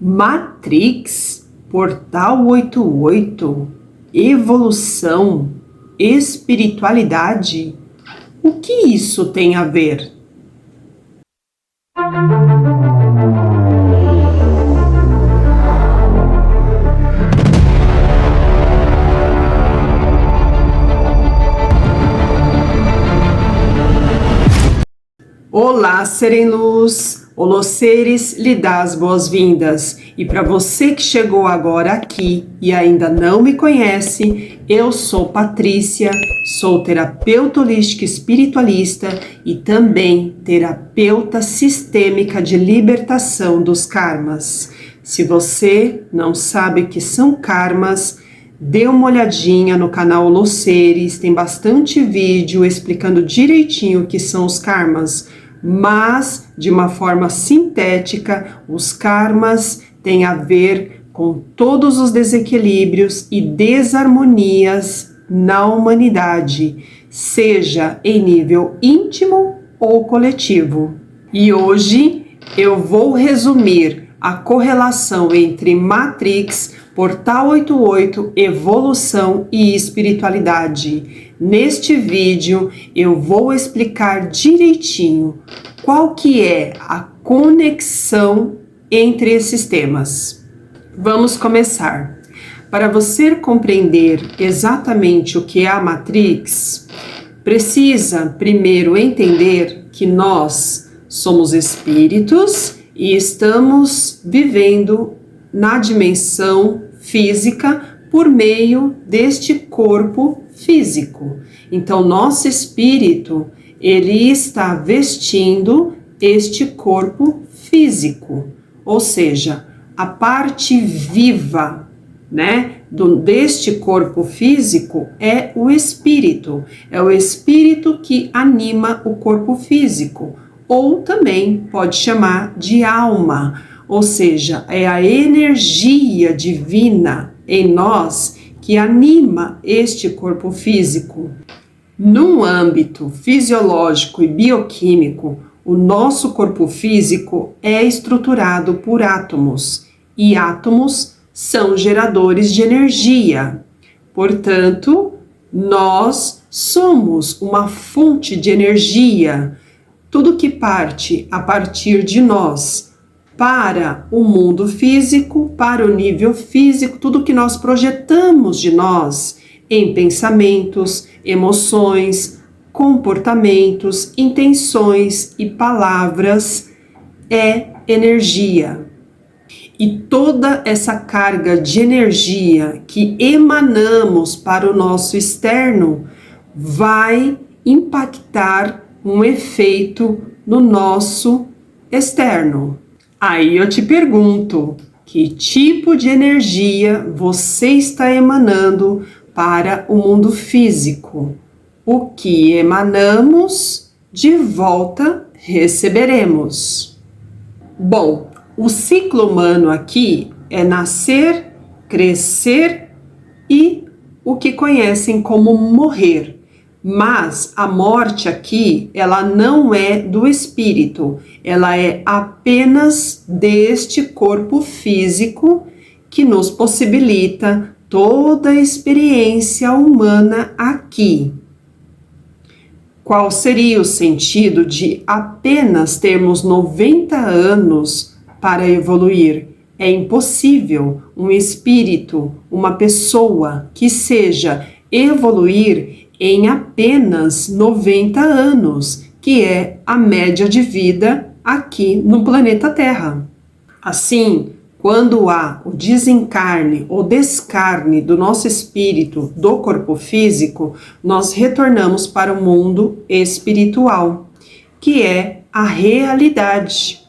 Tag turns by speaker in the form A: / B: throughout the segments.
A: Matrix, Portal 88, evolução, espiritualidade. O que isso tem a ver? Olá, Serenluz! Olá, seres, lhe dá as boas-vindas. E para você que chegou agora aqui e ainda não me conhece, eu sou Patrícia, sou terapeuta holística espiritualista e também terapeuta sistêmica de libertação dos karmas. Se você não sabe o que são karmas, dê uma olhadinha no canal Los Seres, tem bastante vídeo explicando direitinho o que são os karmas. Mas, de uma forma sintética, os karmas têm a ver com todos os desequilíbrios e desarmonias na humanidade, seja em nível íntimo ou coletivo. E hoje eu vou resumir a correlação entre Matrix, Portal 88, evolução e espiritualidade. Neste vídeo eu vou explicar direitinho qual que é a conexão entre esses temas. Vamos começar. Para você compreender exatamente o que é a Matrix, precisa primeiro entender que nós somos espíritos e estamos vivendo na dimensão física por meio deste corpo físico. Então, nosso espírito, ele está vestindo este corpo físico, ou seja, a parte viva, deste corpo físico é o espírito que anima o corpo físico, ou também pode chamar de alma, ou seja, é a energia divina em nós que anima este corpo físico. No âmbito fisiológico e bioquímico, o nosso corpo físico é estruturado por átomos, e átomos são geradores de energia. Portanto, nós somos uma fonte de energia. Tudo que parte a partir de nós para o mundo físico, para o nível físico, tudo que nós projetamos de nós em pensamentos, emoções, comportamentos, intenções e palavras é energia. E toda essa carga de energia que emanamos para o nosso externo vai impactar um efeito no nosso externo. Aí eu te pergunto, que tipo de energia você está emanando para o mundo físico? O que emanamos, de volta receberemos. Bom, o ciclo humano aqui é nascer, crescer e o que conhecem como morrer. Mas a morte aqui, ela não é do espírito, ela é apenas deste corpo físico que nos possibilita toda a experiência humana aqui. Qual seria o sentido de apenas termos 90 anos para evoluir? É impossível um espírito, uma pessoa que seja evoluir em apenas 90 anos, que é a média de vida aqui no planeta Terra. Assim, quando há o desencarne ou descarne do nosso espírito do corpo físico, nós retornamos para o mundo espiritual, que é a realidade.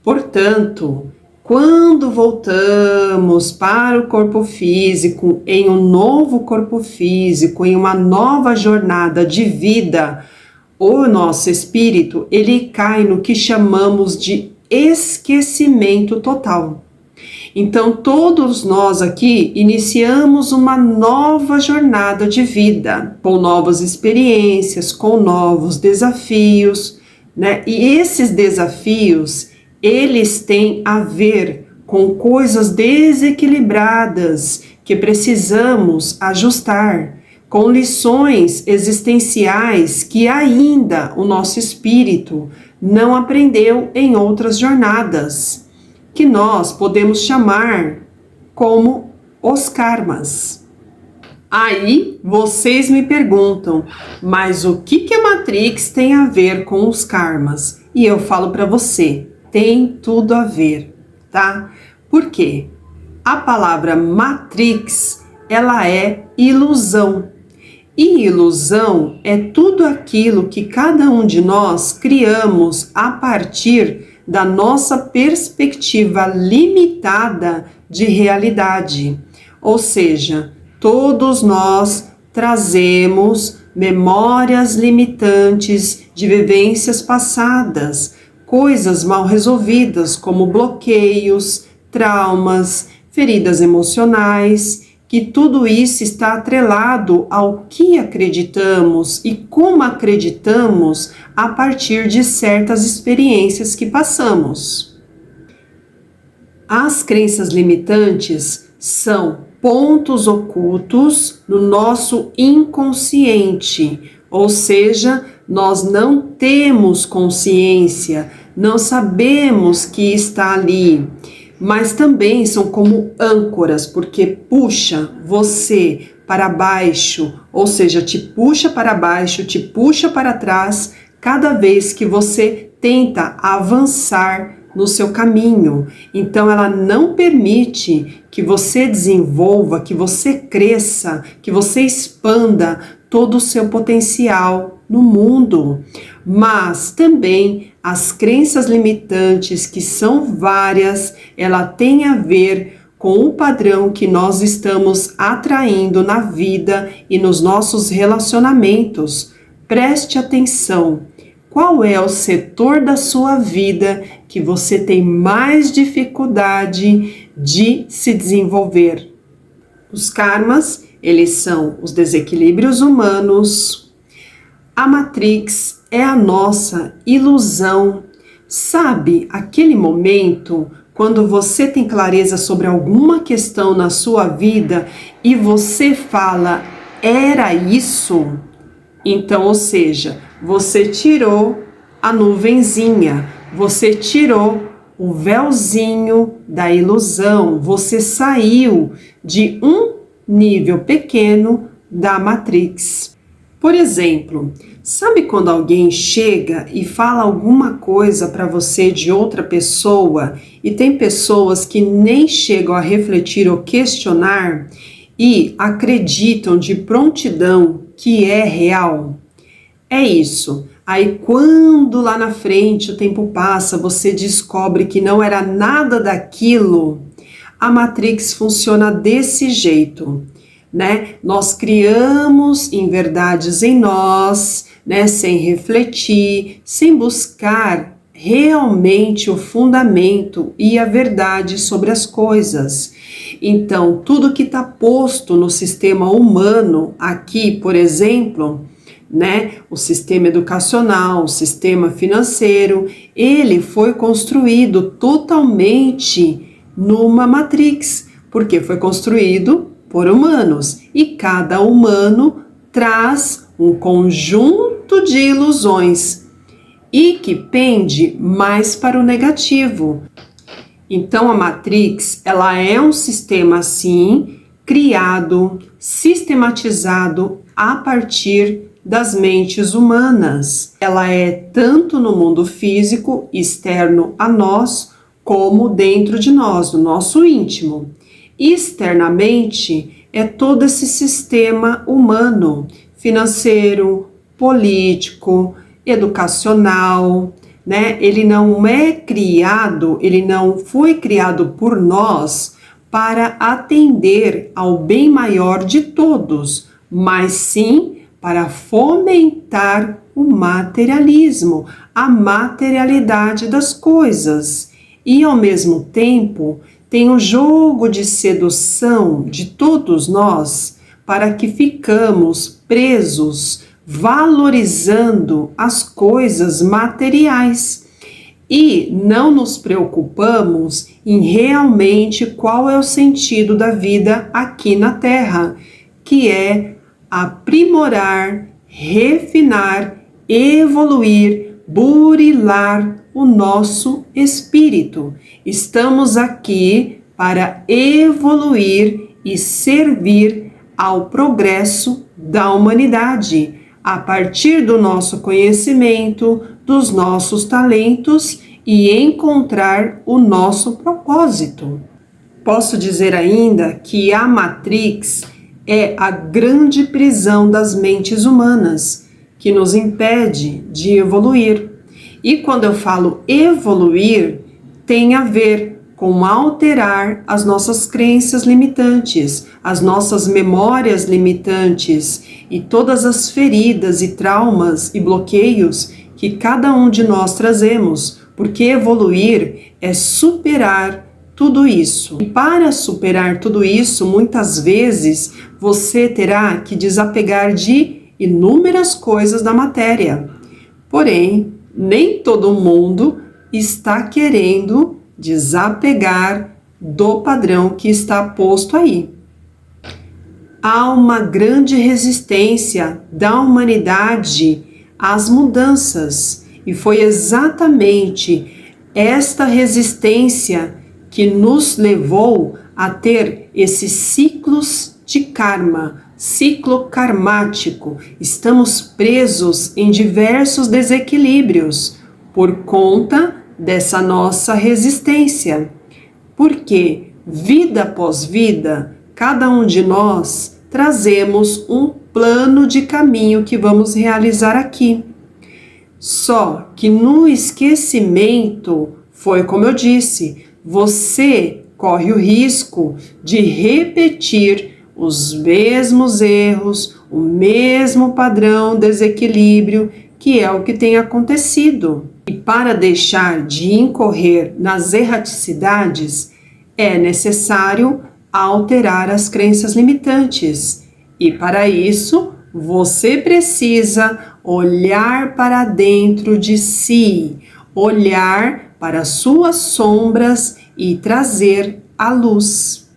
A: Portanto, quando voltamos para o corpo físico, em um novo corpo físico, em uma nova jornada de vida, o nosso espírito, ele cai no que chamamos de esquecimento total. Então, todos nós aqui iniciamos uma nova jornada de vida, com novas experiências, com novos desafios, E esses desafios, eles têm a ver com coisas desequilibradas que precisamos ajustar, com lições existenciais que ainda o nosso espírito não aprendeu em outras jornadas, que nós podemos chamar como os karmas. Aí vocês me perguntam, mas o que a Matrix tem a ver com os karmas? E eu falo para você, tem tudo a ver, tá? Por quê? A palavra Matrix, ela é ilusão. E ilusão é tudo aquilo que cada um de nós criamos a partir da nossa perspectiva limitada de realidade. Ou seja, todos nós trazemos memórias limitantes de vivências passadas, coisas mal resolvidas como bloqueios, traumas, feridas emocionais, que tudo isso está atrelado ao que acreditamos e como acreditamos a partir de certas experiências que passamos. As crenças limitantes são pontos ocultos no nosso inconsciente, ou seja, nós não temos consciência, não sabemos que está ali, mas também são como âncoras, porque puxa você para baixo, ou seja, te puxa para baixo, te puxa para trás, cada vez que você tenta avançar no seu caminho. Então ela não permite que você desenvolva, que você cresça, que você expanda todo o seu potencial no mundo. Mas também as crenças limitantes, que são várias, ela tem a ver com o padrão que nós estamos atraindo na vida e nos nossos relacionamentos. Preste atenção. Qual é o setor da sua vida que você tem mais dificuldade de se desenvolver? Os karmas, eles são os desequilíbrios humanos. A Matrix é a nossa ilusão. Sabe aquele momento quando você tem clareza sobre alguma questão na sua vida e você fala, era isso? Então, ou seja, você tirou a nuvenzinha, você tirou o véuzinho da ilusão, você saiu de um nível pequeno da Matrix. Por exemplo, sabe quando alguém chega e fala alguma coisa para você de outra pessoa e tem pessoas que nem chegam a refletir ou questionar e acreditam de prontidão que é real? É isso. Aí quando lá na frente o tempo passa, você descobre que não era nada daquilo, a Matrix funciona desse jeito, né? Nós criamos inverdades em nós, né? Sem refletir, sem buscar realmente o fundamento e a verdade sobre as coisas. Então, tudo que está posto no sistema humano, aqui, por exemplo, né, o sistema educacional, o sistema financeiro, ele foi construído totalmente numa matrix, porque foi construído por humanos e cada humano traz um conjunto de ilusões e que pende mais para o negativo. Então a Matrix, ela é um sistema assim, criado, sistematizado a partir das mentes humanas. Ela é tanto no mundo físico, externo a nós, como dentro de nós, no nosso íntimo. Externamente é todo esse sistema humano, financeiro, político, educacional, né? Ele não é criado, ele não foi criado por nós para atender ao bem maior de todos, mas sim para fomentar o materialismo, a materialidade das coisas. E ao mesmo tempo tem um jogo de sedução de todos nós para que ficamos presos, valorizando as coisas materiais. e não nos preocupamos em realmente qual é o sentido da vida aqui na Terra, que é aprimorar, refinar, evoluir, burilar o nosso espírito. Estamos aqui para evoluir e servir ao progresso da humanidade, a partir do nosso conhecimento, dos nossos talentos e encontrar o nosso propósito. Posso dizer ainda que a Matrix é a grande prisão das mentes humanas, que nos impede de evoluir. E quando eu falo evoluir, tem a ver com alterar as nossas crenças limitantes, as nossas memórias limitantes e todas as feridas e traumas e bloqueios que cada um de nós trazemos, porque evoluir é superar tudo isso. E para superar tudo isso, muitas vezes você terá que desapegar de inúmeras coisas da matéria. Porém, nem todo mundo está querendo desapegar do padrão que está posto aí. Há uma grande resistência da humanidade às mudanças, e foi exatamente esta resistência que nos levou a ter esses ciclos de karma, ciclo karmático. Estamos presos em diversos desequilíbrios por conta dessa nossa resistência. Porque, vida após vida, cada um de nós trazemos um plano de caminho que vamos realizar aqui. Só que no esquecimento, foi como eu disse, você corre o risco de repetir os mesmos erros, o mesmo padrão desequilíbrio, que é o que tem acontecido. E para deixar de incorrer nas erraticidades, é necessário alterar as crenças limitantes. E para isso, você precisa olhar para dentro de si, olhar para suas sombras e trazer a luz.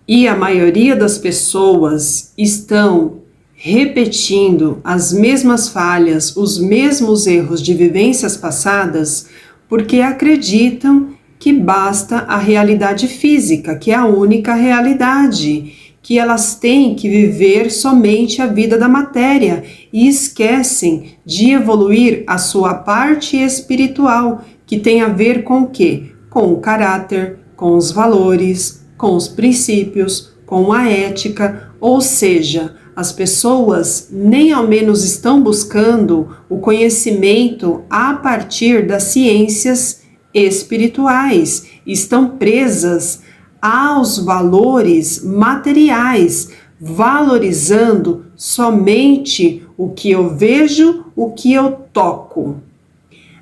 A: E a maioria das pessoas estão repetindo as mesmas falhas, os mesmos erros de vivências passadas, porque acreditam que basta a realidade física, que é a única realidade, que elas têm que viver somente a vida da matéria e esquecem de evoluir a sua parte espiritual, que tem a ver com o quê? Com o caráter, com os valores, com os princípios, com a ética, ou seja, as pessoas nem ao menos estão buscando o conhecimento a partir das ciências espirituais, estão presas aos valores materiais, valorizando somente o que eu vejo, o que eu toco.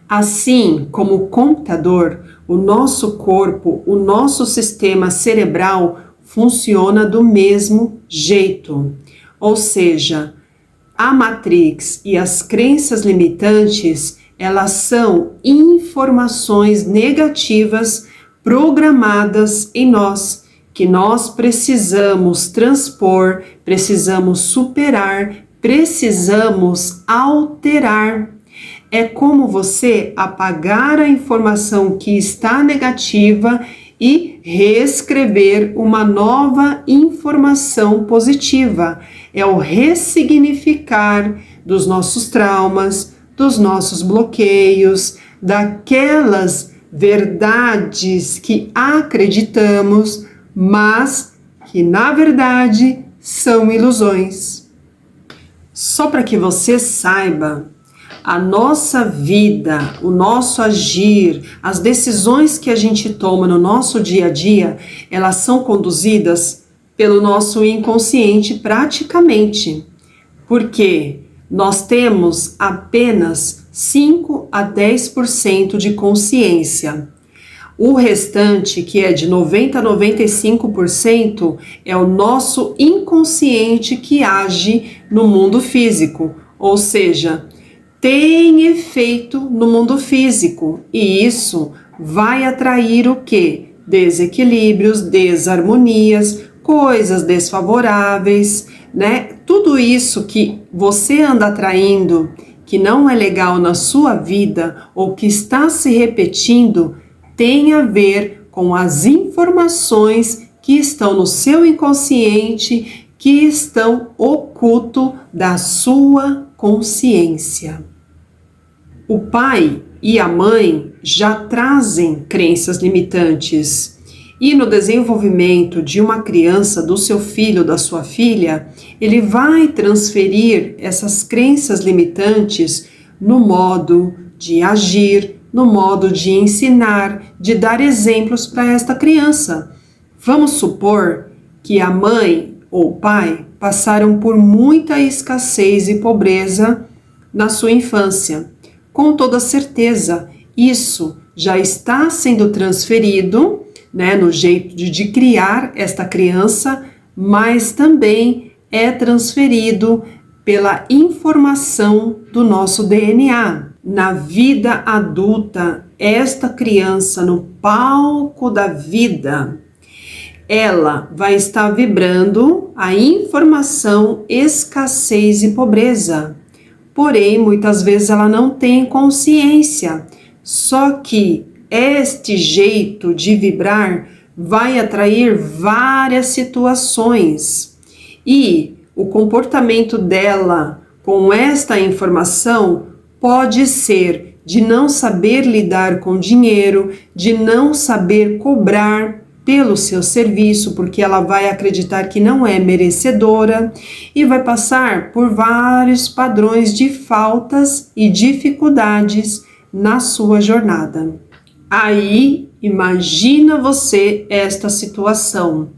A: Assim como o computador, o nosso corpo, o nosso sistema cerebral funciona do mesmo jeito. Ou seja, a Matrix e as crenças limitantes, elas são informações negativas programadas em nós, que nós precisamos transpor, precisamos superar, precisamos alterar. É como você apagar a informação que está negativa e reescrever uma nova informação positiva. É o ressignificar dos nossos traumas, dos nossos bloqueios, daquelas verdades que acreditamos, mas que na verdade são ilusões. Só para que você saiba, a nossa vida, o nosso agir, as decisões que a gente toma no nosso dia a dia, elas são conduzidas pelo nosso inconsciente praticamente, porque nós temos apenas 5 a 10% de consciência. O restante, que é de 90 a 95%, é o nosso inconsciente que age no mundo físico, ou seja, tem efeito no mundo físico, e isso vai atrair o quê? Desequilíbrios, desarmonias, coisas desfavoráveis, né? Tudo isso que você anda atraindo, que não é legal na sua vida ou que está se repetindo, tem a ver com as informações que estão no seu inconsciente, que estão oculto da sua consciência. O pai e a mãe já trazem crenças limitantes. E no desenvolvimento de uma criança, do seu filho, da sua filha, ele vai transferir essas crenças limitantes no modo de agir, no modo de ensinar, de dar exemplos para esta criança. Vamos supor que a mãe ou o pai passaram por muita escassez e pobreza na sua infância. Com toda certeza, isso já está sendo transferido, né, no jeito de criar esta criança, mas também é transferido pela informação do nosso DNA. Na vida adulta, esta criança no palco da vida, ela vai estar vibrando a informação escassez e pobreza. Porém, muitas vezes ela não tem consciência. Só que este jeito de vibrar vai atrair várias situações. E o comportamento dela com esta informação pode ser de não saber lidar com dinheiro, de não saber cobrar pelo seu serviço, porque ela vai acreditar que não é merecedora e vai passar por vários padrões de faltas e dificuldades na sua jornada. Aí, imagina você esta situação.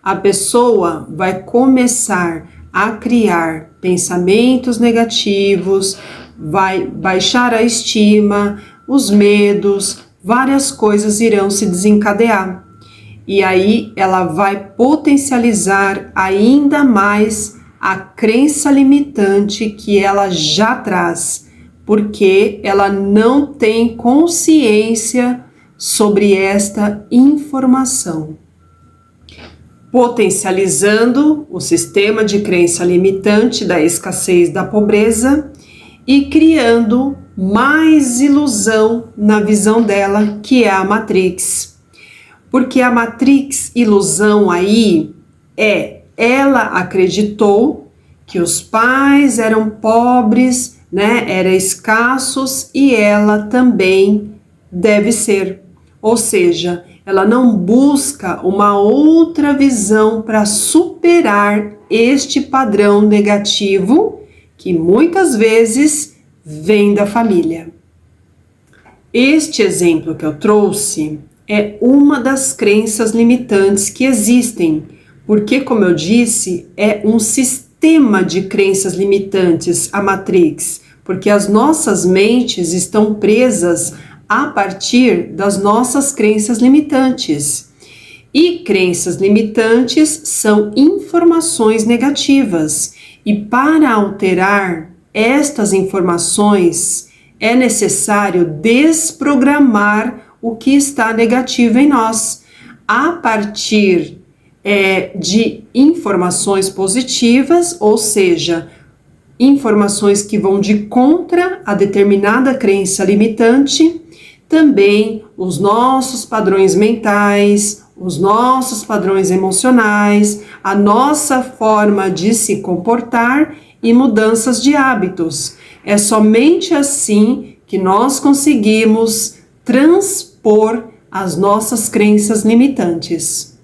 A: A pessoa vai começar a criar pensamentos negativos, vai baixar a estima, os medos, várias coisas irão se desencadear. E aí ela vai potencializar ainda mais a crença limitante que ela já traz, porque ela não tem consciência sobre esta informação. Potencializando o sistema de crença limitante da escassez, da pobreza e criando mais ilusão na visão dela, que é a Matrix. Porque a Matrix ilusão aí ela acreditou que os pais eram pobres, né, eram escassos e ela também deve ser. Ou seja, ela não busca uma outra visão para superar este padrão negativo que muitas vezes vem da família. Este exemplo que eu trouxe é uma das crenças limitantes que existem, porque, como eu disse, é um sistema de crenças limitantes, a Matrix, porque as nossas mentes estão presas a partir das nossas crenças limitantes. E crenças limitantes são informações negativas, e para alterar estas informações é necessário desprogramar o que está negativo em nós, a partir de informações positivas, ou seja, informações que vão de contra a determinada crença limitante, também os nossos padrões mentais, os nossos padrões emocionais, a nossa forma de se comportar e mudanças de hábitos. É somente assim que nós conseguimos transpor as nossas crenças limitantes.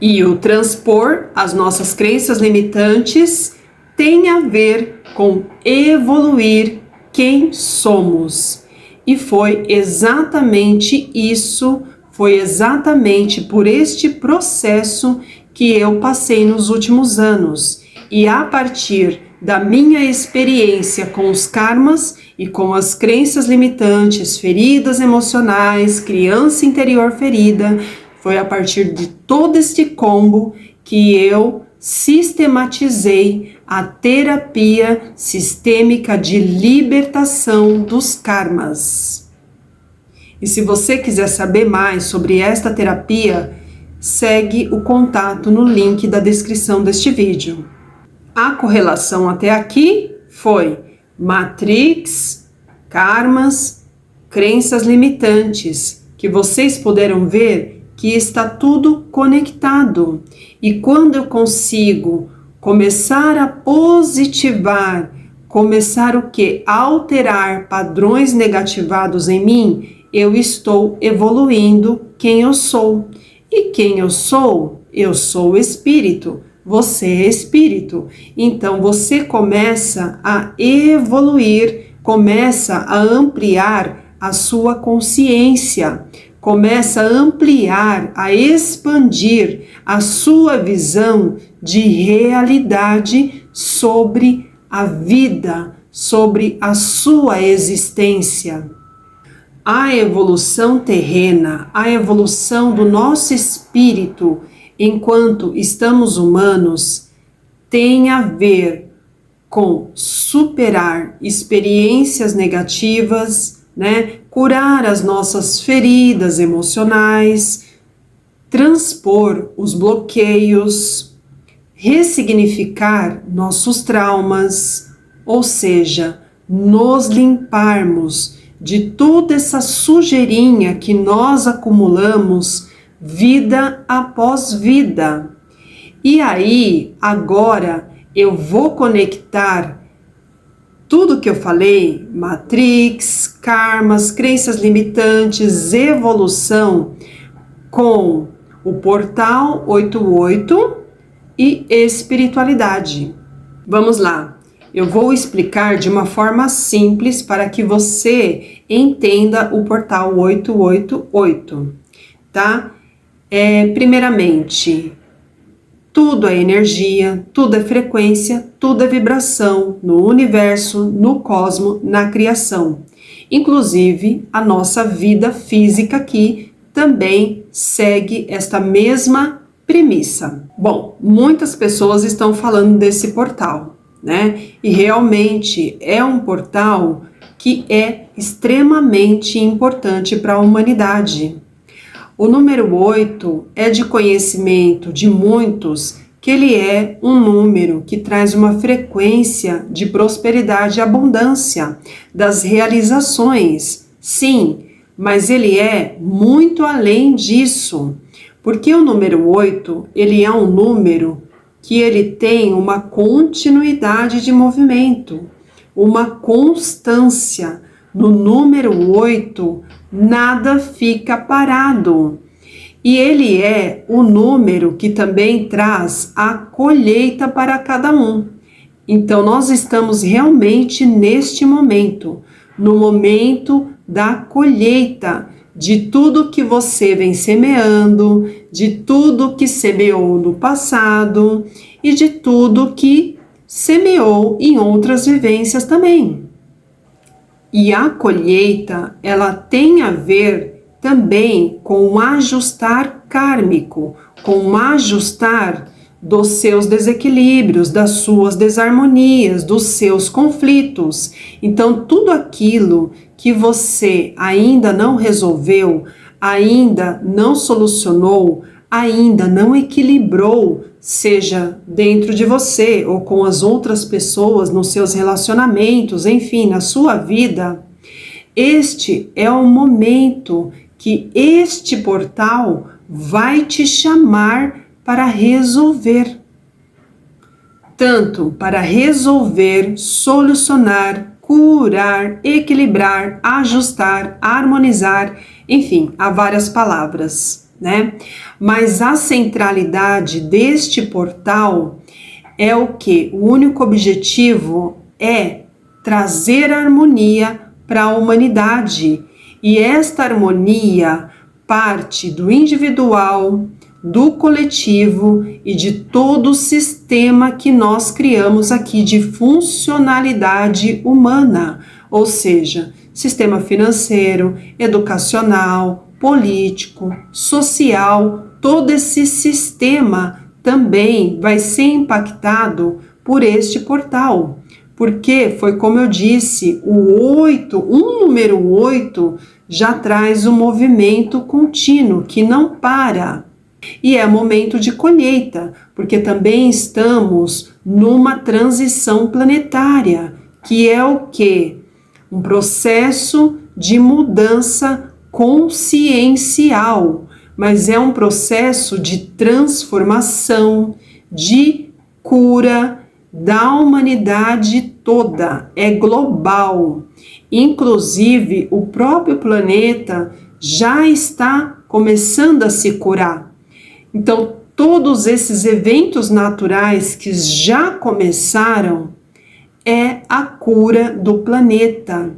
A: E o transpor as nossas crenças limitantes tem a ver com evoluir quem somos. E foi exatamente isso, foi exatamente por este processo que eu passei nos últimos anos. E a partir da minha experiência com os karmas e com as crenças limitantes, feridas emocionais, criança interior ferida, foi a partir de todo este combo que eu sistematizei a terapia sistêmica de libertação dos karmas. E se você quiser saber mais sobre esta terapia, segue o contato no link da descrição deste vídeo. A correlação até aqui foi Matrix, karmas, crenças limitantes, que vocês puderam ver que está tudo conectado. E quando eu consigo começar a positivar, começar o quê? Alterar padrões negativados em mim, eu estou evoluindo quem eu sou. E quem eu sou? Eu sou espírito. Você é espírito. Então você começa a evoluir, começa a ampliar a sua consciência, começa a ampliar, a expandir a sua visão de realidade sobre a vida, sobre a sua existência. A evolução terrena, a evolução do nosso espírito enquanto estamos humanos, tem a ver com superar experiências negativas, curar as nossas feridas emocionais, transpor os bloqueios, ressignificar nossos traumas, ou seja, nos limparmos de toda essa sujeirinha que nós acumulamos vida após vida. E aí, agora eu vou conectar tudo que eu falei, Matrix, karmas, crenças limitantes, evolução, com o portal 88 e espiritualidade. Vamos lá. Eu vou explicar de uma forma simples para que você entenda o portal 888, tá? Primeiramente, tudo é energia, tudo é frequência, tudo é vibração no universo, no cosmos, na criação. Inclusive, a nossa vida física aqui também segue esta mesma premissa. Bom, muitas pessoas estão falando desse portal, E realmente é um portal que é extremamente importante para a humanidade. O número 8 é de conhecimento de muitos que ele é um número que traz uma frequência de prosperidade e abundância, das realizações, sim, mas ele é muito além disso, porque o número 8, ele é um número que ele tem uma continuidade de movimento, uma constância. No número 8, nada fica parado. E ele é o número que também traz a colheita para cada um. Então, nós estamos realmente neste momento, no momento da colheita de tudo que você vem semeando, de tudo que semeou no passado e de tudo que semeou em outras vivências também. E a colheita, ela tem a ver também com o ajustar kármico, com o ajustar dos seus desequilíbrios, das suas desarmonias, dos seus conflitos. Então, tudo aquilo que você ainda não resolveu, ainda não solucionou, ainda não equilibrou, seja dentro de você ou com as outras pessoas, nos seus relacionamentos, enfim, na sua vida, este é o momento que este portal vai te chamar para resolver. Tanto para resolver, solucionar, curar, equilibrar, ajustar, harmonizar, enfim, há várias palavras, Mas a centralidade deste portal é o que? O único objetivo é trazer harmonia para a humanidade. E esta harmonia parte do individual, do coletivo e de todo o sistema que nós criamos aqui de funcionalidade humana, ou seja, sistema financeiro, educacional, político, social, todo esse sistema também vai ser impactado por este portal. Porque foi como eu disse, o número 8 já traz um movimento contínuo que não para. E é momento de colheita, porque também estamos numa transição planetária, que é o quê? Um processo de mudança consciencial, mas é um processo de transformação, de cura da humanidade toda, é global. Inclusive, o próprio planeta já está começando a se curar. Então, todos esses eventos naturais que já começaram é a cura do planeta.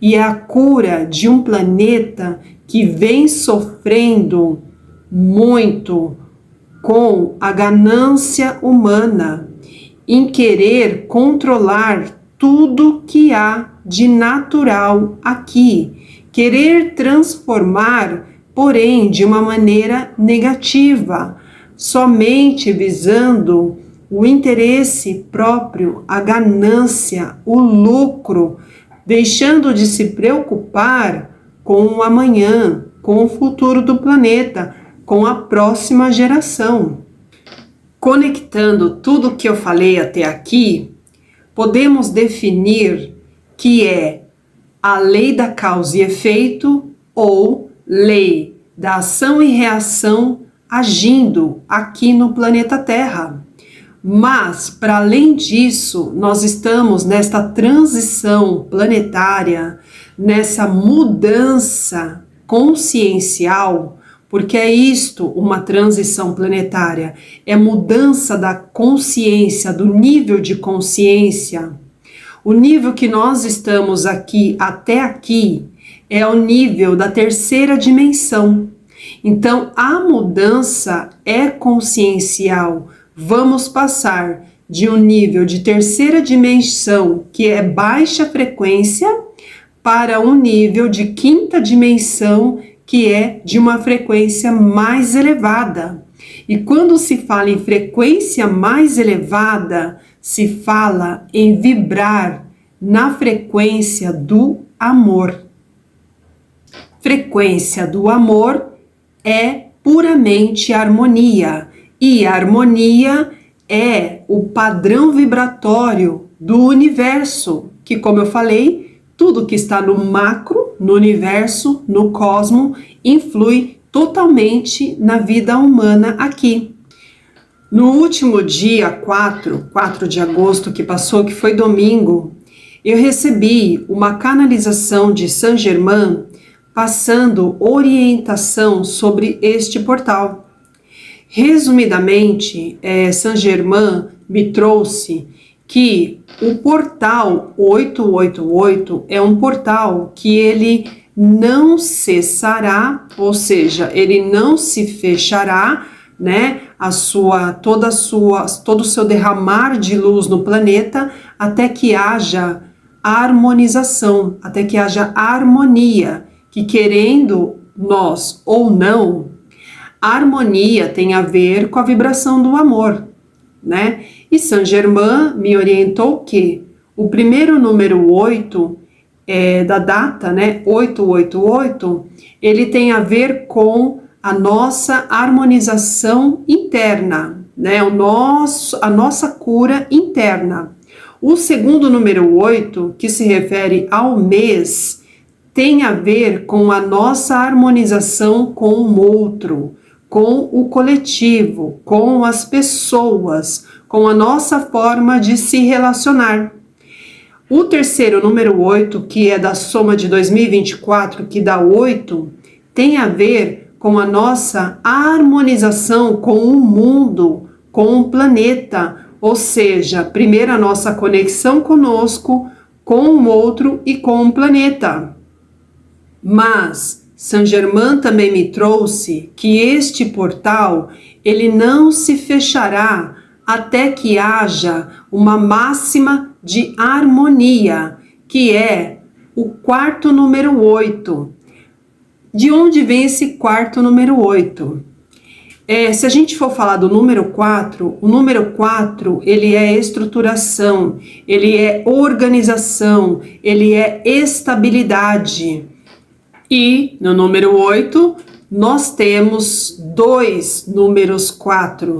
A: E é a cura de um planeta que vem sofrendo muito com a ganância humana, em querer controlar tudo que há de natural aqui, querer transformar, porém de uma maneira negativa, somente visando o interesse próprio, a ganância, o lucro, deixando de se preocupar com o amanhã, com o futuro do planeta, com a próxima geração. Conectando tudo que eu falei até aqui, podemos definir que é a lei da causa e efeito ou lei da ação e reação agindo aqui no planeta Terra. Mas, para além disso, nós estamos nesta transição planetária, nessa mudança consciencial, porque é isto uma transição planetária, é mudança da consciência, do nível de consciência. O nível que nós estamos aqui, até aqui, é o nível da terceira dimensão. Então, a mudança é consciencial. Vamos passar de um nível de terceira dimensão, que é baixa frequência, para um nível de quinta dimensão, que é de uma frequência mais elevada. E quando se fala em frequência mais elevada, se fala em vibrar na frequência do amor. Frequência do amor é puramente harmonia, e a harmonia é o padrão vibratório do universo, que, como eu falei, tudo que está no macro, no universo, no cosmo, influi totalmente na vida humana aqui. No último dia 4 de agosto que passou, que foi domingo, eu recebi uma canalização de Saint Germain passando orientação sobre este portal. Resumidamente, Saint Germain me trouxe que o portal 888 é um portal que ele não cessará, ou seja, ele não se fechará, né? Todo o seu derramar de luz no planeta, até que haja harmonização, até que haja harmonia, que querendo nós ou não, a harmonia tem a ver com a vibração do amor, né? E Saint Germain me orientou que o primeiro número 8 da data, né, 888, ele tem a ver com a nossa harmonização interna, né, a nossa cura interna. O segundo número 8, que se refere ao mês, tem a ver com a nossa harmonização com o outro, com o coletivo, com as pessoas, com a nossa forma de se relacionar. O terceiro número 8, que é da soma de 2024, que dá 8, tem a ver com a nossa harmonização com o mundo, com o planeta, ou seja, primeiro a nossa conexão conosco, com o outro e com o planeta. Mas Saint Germain também me trouxe que este portal, ele não se fechará até que haja uma máxima de harmonia, que é o quarto número 8. De onde vem esse quarto número 8? Se a gente for falar do número 4, o número 4, ele é estruturação, ele é organização, ele é estabilidade. E no número 8, nós temos 2 números 4.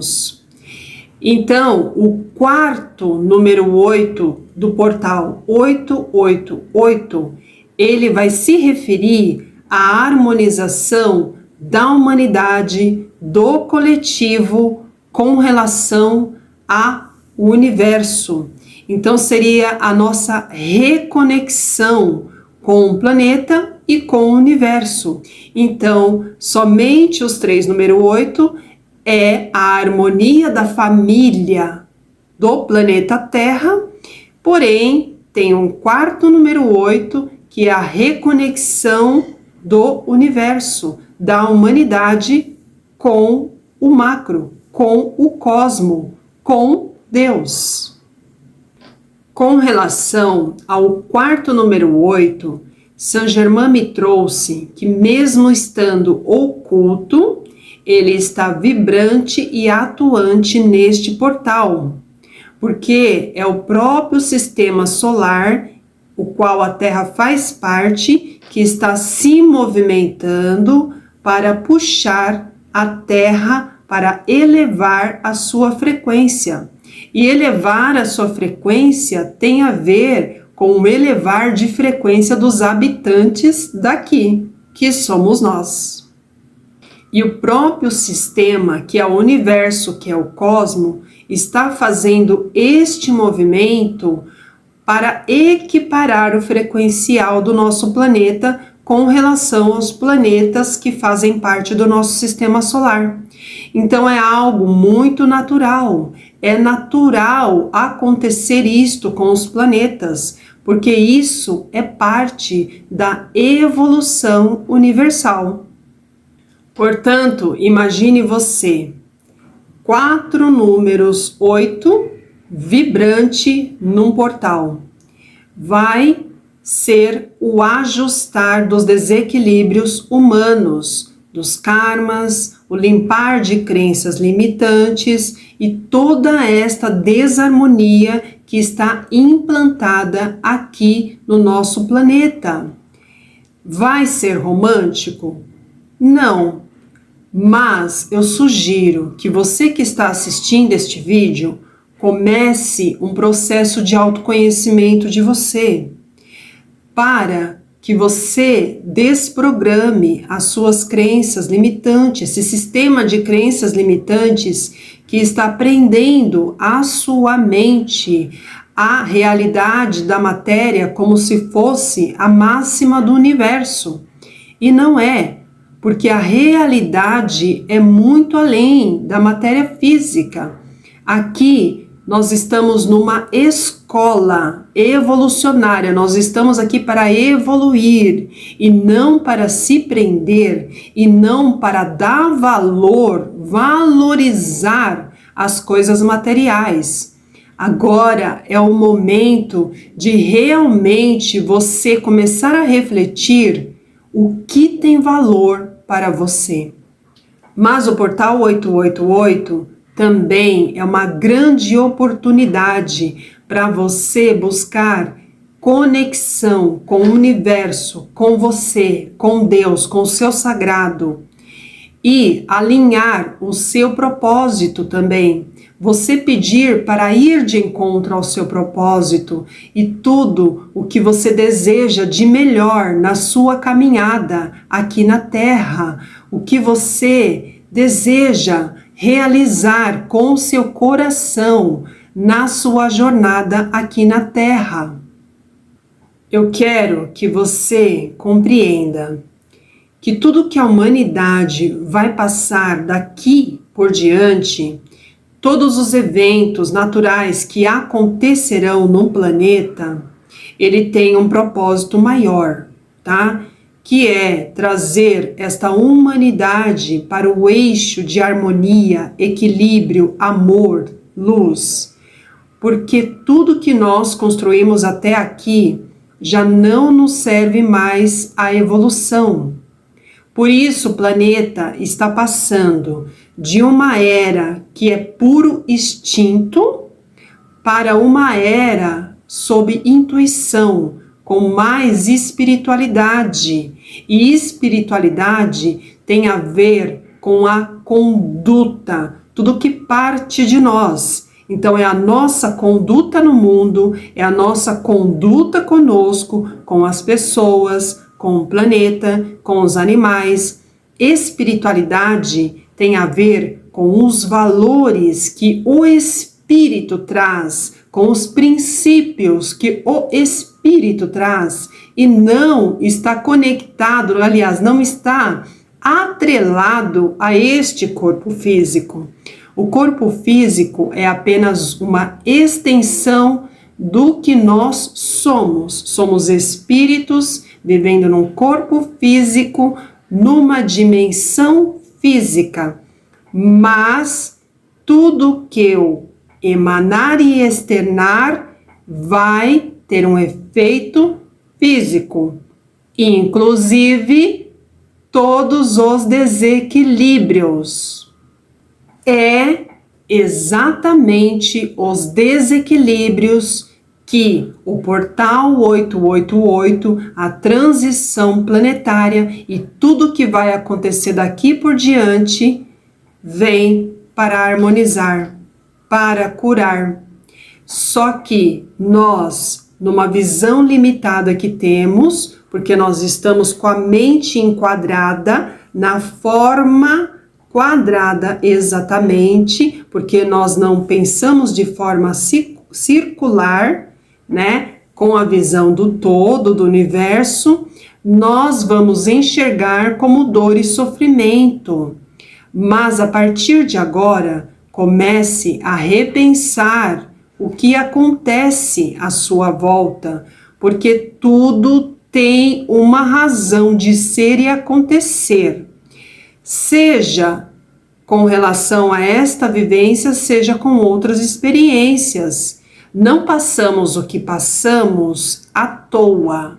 A: Então, o quarto número 8 do portal 888, ele vai se referir à harmonização da humanidade, do coletivo, com relação ao universo. Então, seria a nossa reconexão com o planeta e com o universo. Então, somente os 3 número 8 é a harmonia da família do planeta Terra, porém, tem um quarto número 8, que é a reconexão do universo, da humanidade com o macro, com o cosmo, com Deus. Com relação ao quarto número 8, Saint Germain me trouxe que mesmo estando oculto, ele está vibrante e atuante neste portal, porque é o próprio sistema solar, o qual a Terra faz parte, que está se movimentando para puxar a Terra para elevar a sua frequência. E elevar a sua frequência tem a ver com o elevar de frequência dos habitantes daqui, que somos nós. E o próprio sistema, que é o universo, que é o cosmo, está fazendo este movimento para equiparar o frequencial do nosso planeta com relação aos planetas que fazem parte do nosso sistema solar. Então é algo muito natural, é natural acontecer isto com os planetas, porque isso é parte da evolução universal. Portanto, imagine você, 4 números 8, vibrante num portal. Vai ser o ajustar dos desequilíbrios humanos, dos karmas, o limpar de crenças limitantes e toda esta desarmonia que está implantada aqui no nosso planeta. Vai ser romântico? Não, mas eu sugiro que você que está assistindo este vídeo comece um processo de autoconhecimento de você, para que você desprograme as suas crenças limitantes, esse sistema de crenças limitantes que está prendendo a sua mente à realidade da matéria como se fosse a máxima do universo. E não é, porque a realidade é muito além da matéria física. Aqui nós estamos numa escola evolucionária, nós estamos aqui para evoluir e não para se prender e não para dar valor, valorizar as coisas materiais. Agora é o momento de realmente você começar a refletir o que tem valor para você. Mas o portal 888 também é uma grande oportunidade para você buscar conexão com o universo, com você, com Deus, com o seu sagrado e alinhar o seu propósito também. Você pedir para ir de encontro ao seu propósito e tudo o que você deseja de melhor na sua caminhada aqui na Terra, o que você deseja realizar com o seu coração na sua jornada aqui na Terra. Eu quero que você compreenda que tudo que a humanidade vai passar daqui por diante, todos os eventos naturais que acontecerão no planeta, ele tem um propósito maior, tá? Que é trazer esta humanidade para o eixo de harmonia, equilíbrio, amor, luz. Porque tudo que nós construímos até aqui já não nos serve mais à evolução. Por isso o planeta está passando de uma era que é puro instinto para uma era sob intuição, com mais espiritualidade. E espiritualidade tem a ver com a conduta, tudo que parte de nós. Então é a nossa conduta no mundo, é a nossa conduta conosco, com as pessoas, com o planeta, com os animais. Espiritualidade tem a ver com os valores que o Espírito traz, com os princípios que o Espírito traz, e não está conectado, aliás, não está atrelado a este corpo físico. O corpo físico é apenas uma extensão do que nós somos. Somos espíritos vivendo num corpo físico, numa dimensão física. Mas tudo que eu emanar e externar vai ter um efeito físico, inclusive todos os desequilíbrios. É exatamente os desequilíbrios que o portal 888, a transição planetária e tudo que vai acontecer daqui por diante vem para harmonizar, para curar. Só que nós, numa visão limitada que temos, porque nós estamos com a mente enquadrada na forma quadrada exatamente, porque nós não pensamos de forma circular, né? Com a visão do todo, do universo, nós vamos enxergar como dor e sofrimento. Mas a partir de agora, comece a repensar o que acontece à sua volta, porque tudo tem uma razão de ser e acontecer. Seja com relação a esta vivência, seja com outras experiências. Não passamos o que passamos à toa.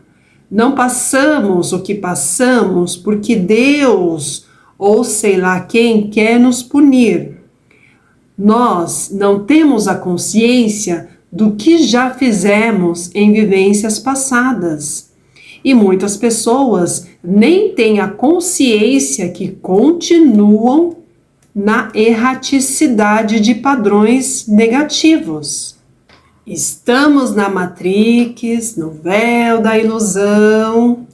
A: Não passamos o que passamos porque Deus, ou sei lá quem, quer nos punir. Nós não temos a consciência do que já fizemos em vivências passadas. E muitas pessoas nem têm a consciência que continuam na erraticidade de padrões negativos. Estamos na Matrix, no véu da ilusão,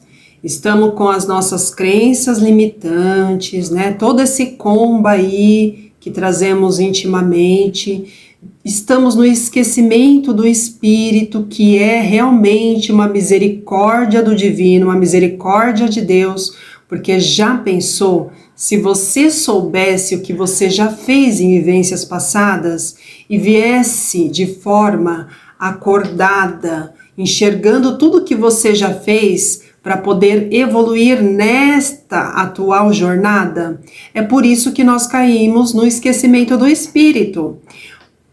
A: estamos com as nossas crenças limitantes, né? Todo esse combo aí que trazemos intimamente. Estamos no esquecimento do Espírito, que é realmente uma misericórdia do Divino, uma misericórdia de Deus, porque já pensou, se você soubesse o que você já fez em vivências passadas e viesse de forma acordada, enxergando tudo que você já fez para poder evoluir nesta atual jornada, é por isso que nós caímos no esquecimento do Espírito.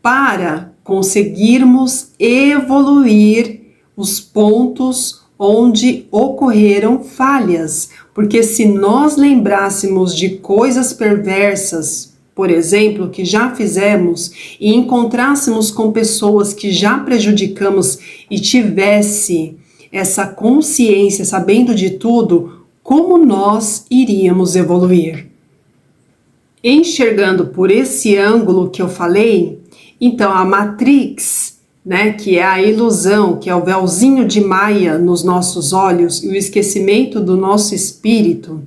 A: Para conseguirmos evoluir os pontos onde ocorreram falhas, porque se nós lembrássemos de coisas perversas, por exemplo, que já fizemos, e encontrássemos com pessoas que já prejudicamos e tivesse essa consciência, sabendo de tudo, como nós iríamos evoluir? Enxergando por esse ângulo que eu falei, então a Matrix, né, que é a ilusão, que é o véuzinho de Maia nos nossos olhos e o esquecimento do nosso espírito,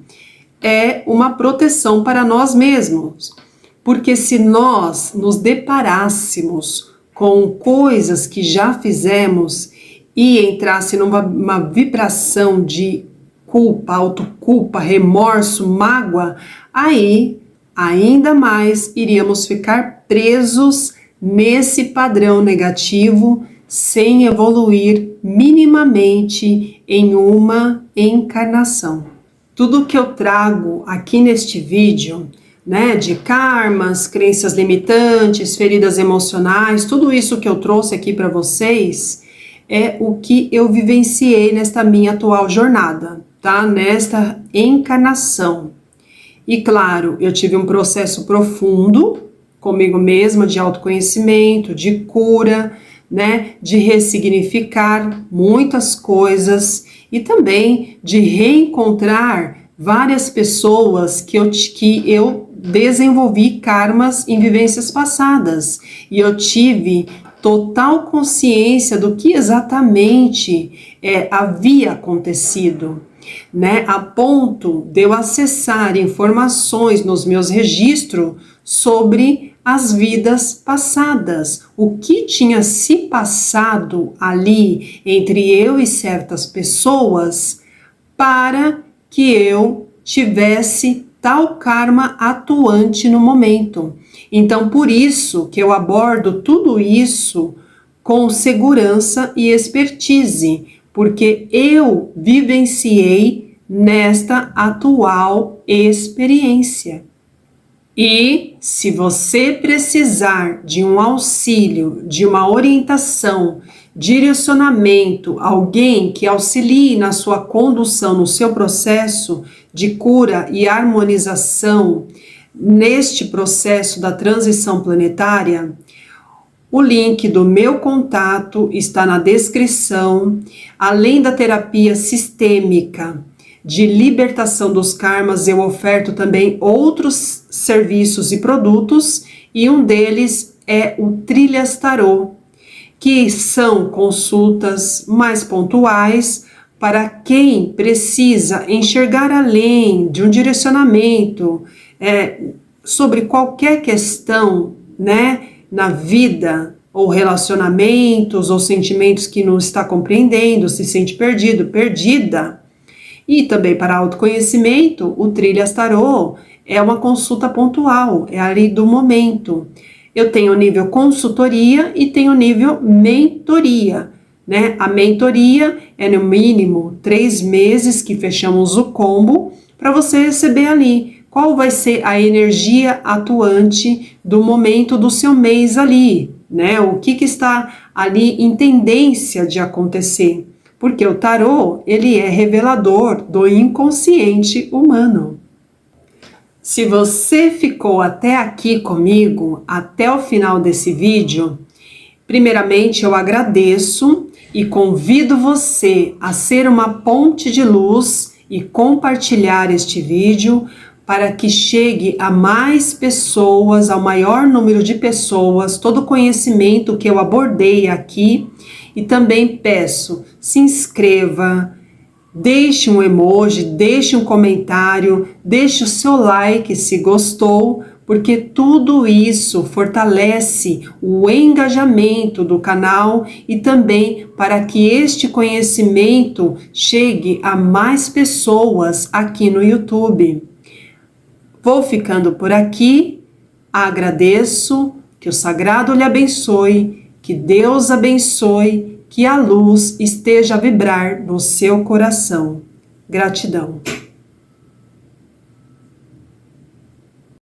A: é uma proteção para nós mesmos. Porque se nós nos deparássemos com coisas que já fizemos e entrasse numa vibração de culpa, autoculpa, remorso, mágoa, aí ainda mais iríamos ficar presos nesse padrão negativo, sem evoluir minimamente em uma encarnação. Tudo que eu trago aqui neste vídeo, né, de karmas, crenças limitantes, feridas emocionais, tudo isso que eu trouxe aqui para vocês é o que eu vivenciei nesta minha atual jornada, tá? Nesta encarnação. E claro, eu tive um processo profundo comigo mesma de autoconhecimento, de cura, né, de ressignificar muitas coisas e também de reencontrar várias pessoas que eu desenvolvi karmas em vivências passadas e eu tive total consciência do que exatamente havia acontecido, né, a ponto de eu acessar informações nos meus registros sobre as vidas passadas, o que tinha se passado ali entre eu e certas pessoas para que eu tivesse tal karma atuante no momento. Então, por isso que eu abordo tudo isso com segurança e expertise, porque eu vivenciei nesta atual experiência. E se você precisar de um auxílio, de uma orientação, direcionamento, alguém que auxilie na sua condução, no seu processo de cura e harmonização, neste processo da transição planetária, o link do meu contato está na descrição, além da terapia sistêmica de libertação dos karmas, eu oferto também outros serviços e produtos, e um deles é o Trilhas Tarô, que são consultas mais pontuais para quem precisa enxergar além de um direcionamento sobre qualquer questão, né, na vida, ou relacionamentos, ou sentimentos que não está compreendendo, se sente perdido, perdida. E também para autoconhecimento, o Trilhas Tarô é uma consulta pontual, é ali do momento. Eu tenho nível consultoria e tenho nível mentoria, né? A mentoria é no mínimo 3 meses que fechamos o combo para você receber ali qual vai ser a energia atuante do momento do seu mês ali, né? O que está ali em tendência de acontecer. Porque o tarô, ele é revelador do inconsciente humano. Se você ficou até aqui comigo, até o final desse vídeo, primeiramente eu agradeço e convido você a ser uma ponte de luz e compartilhar este vídeo para que chegue a mais pessoas, ao maior número de pessoas, todo o conhecimento que eu abordei aqui. E também peço, se inscreva, deixe um emoji, deixe um comentário, deixe o seu like se gostou, porque tudo isso fortalece o engajamento do canal e também para que este conhecimento chegue a mais pessoas aqui no YouTube. Vou ficando por aqui, agradeço, que o sagrado lhe abençoe, que Deus abençoe, que a luz esteja a vibrar no seu coração. Gratidão.